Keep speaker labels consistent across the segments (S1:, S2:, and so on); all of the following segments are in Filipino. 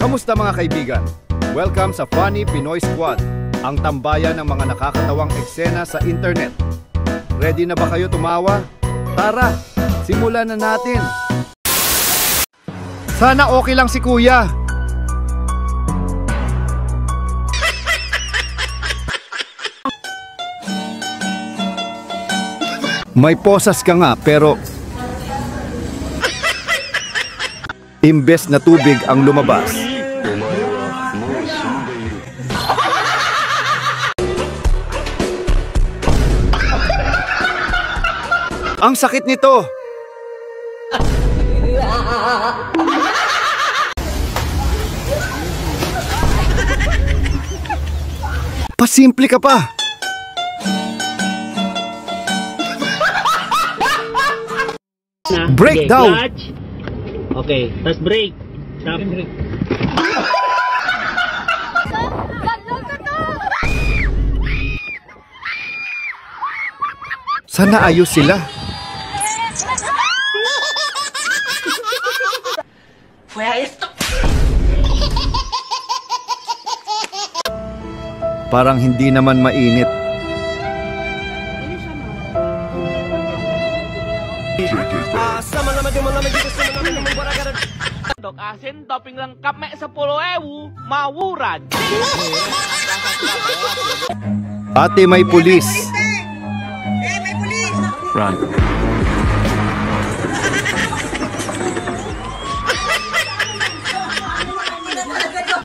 S1: Kamusta mga kaibigan? Welcome sa Funny Pinoy Squad, ang tambayan ng mga nakakatawang eksena sa internet. Ready na ba kayo tumawa? Tara, simulan na natin! Sana okay lang si Kuya! May posas ka nga pero imbes na tubig ang lumabas. Ang sakit nito! Pasimple ka pa! Break daw!
S2: Okay, tas break. Stop. Break.
S1: Sana ayos sila. Parang hindi naman mainit.
S3: Dok asin topping lengkap mek 10.000 mawuran.
S1: Ate may pulis.
S4: May pulis.
S1: Run.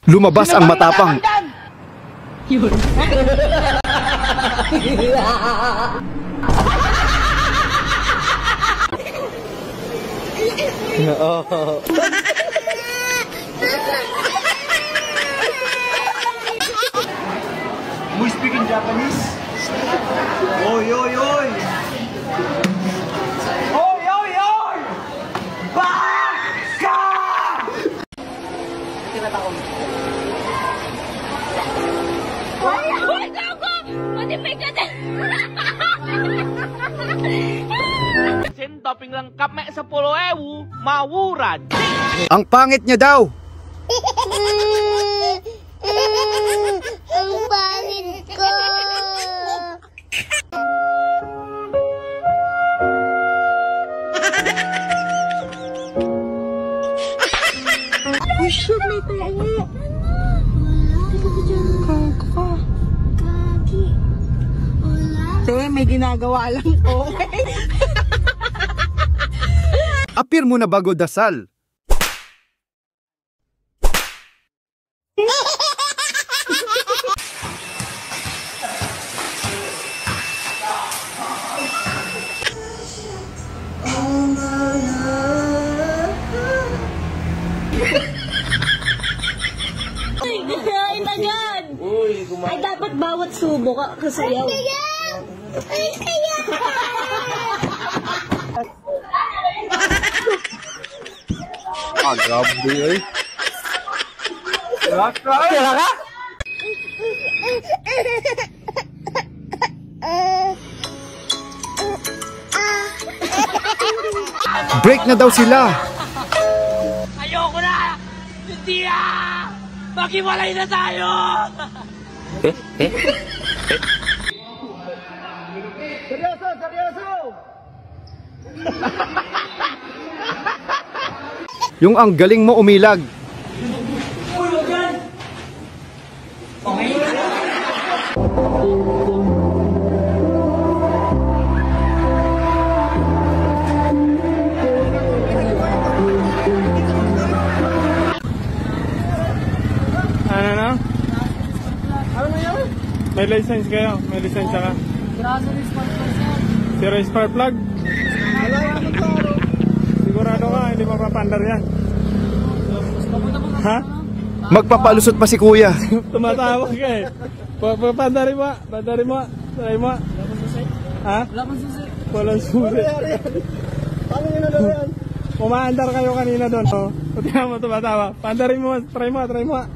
S1: Lumabas ang matapang.
S4: Yun.
S5: We speak in Japanese? Oy, oy, oy! Oy, oy, oy! Baka!
S4: Hoy, gago! Matipay ka din!
S3: Asin topping lengkap mek 10.000 mawuran.
S1: Ang pangit niya daw.
S4: Ang pangit ko! Uy, shit, may tayo. Kaki. Te, may ginagawa lang to.
S1: Apir mo na bago dasal.
S4: Ay, agad! Ay, dapat bawat subo ka kasayaw. Ay, kaya!
S1: Grabe eh. Break na daw sila.
S3: Ayoko na! Hindi ah! Maghiwalay na tayo!
S5: Seryoso, seryoso!
S1: Yung ang galing mo umilag.
S6: Ano na? May license kayo? May lisensya ka? Zero spark plug? Sigurado ka, hindi mapapandar yan. Ha?
S1: Magpapalusot pa si Kuya.
S6: Tumatawag ka eh. Pandarin mo, pandarin mo. Try mo. Ha? Walang susi.
S5: Paano nyo na daw yan?
S6: Umaandar kayo kanina doon. Oh. Pati mo tumatawa. Pandarin mo, try mo, try mo.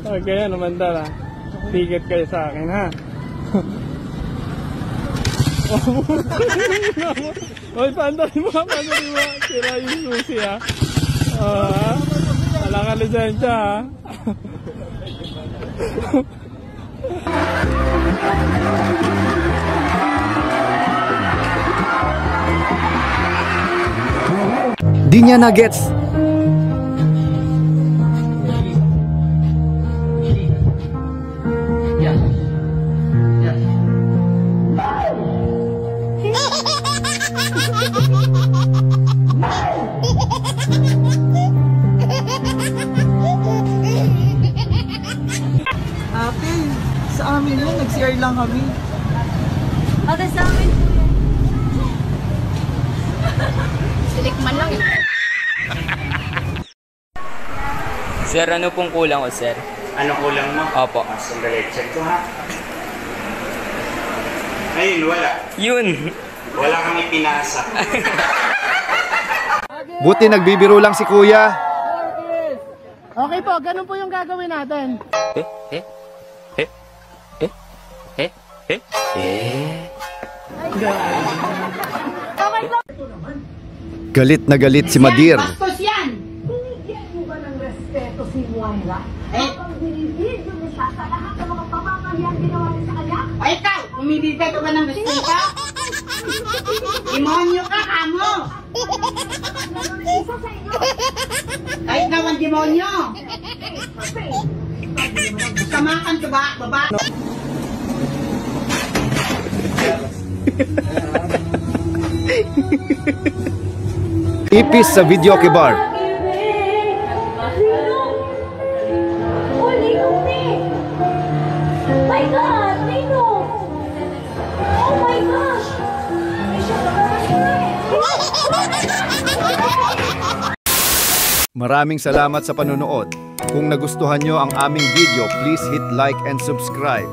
S6: Okay, umandar ha. Ticket kayo sa akin ha. Oy, pandarin mo, pandarin mo. Sira yung susi ha. Wala ka lisensya, ha?
S1: Di niya na-gets.
S4: Ate, sa amin yun, nag-CR lang kami.
S7: Ate, sa amin po yan. Silikman lang eh.
S8: Sir, ano pong kulang ko, sir?
S2: Ano kulang mo?
S8: Opo.
S2: Sandali, check ko ha. Ayun, wala.
S8: Yun!
S2: Wala kang ipinasa.
S1: Buti nagbibiro lang si kuya.
S6: Okay po, ganun po yung gagawin natin.
S1: Galit na galit si Madir.
S7: Bastos yan!
S9: Binigyan mo ba ng respeto si Moira? Kapag binibidyo mo siya sa lahat ng mga pamamahiyang ginawa niya sa kanya?
S4: Ay, ikaw! Umibigay ka ba ng respeto? Demonyo ka, kamo!
S9: Ganun isa sa inyo.
S4: Kahit naman demonyo! Samakan ka ba, baba?
S1: Ipis sa video bar.
S9: My God, Nino! Oh my gosh!
S1: Maraming salamat sa panonood. Kung nagustuhan nyo ang aming video, please hit like and subscribe.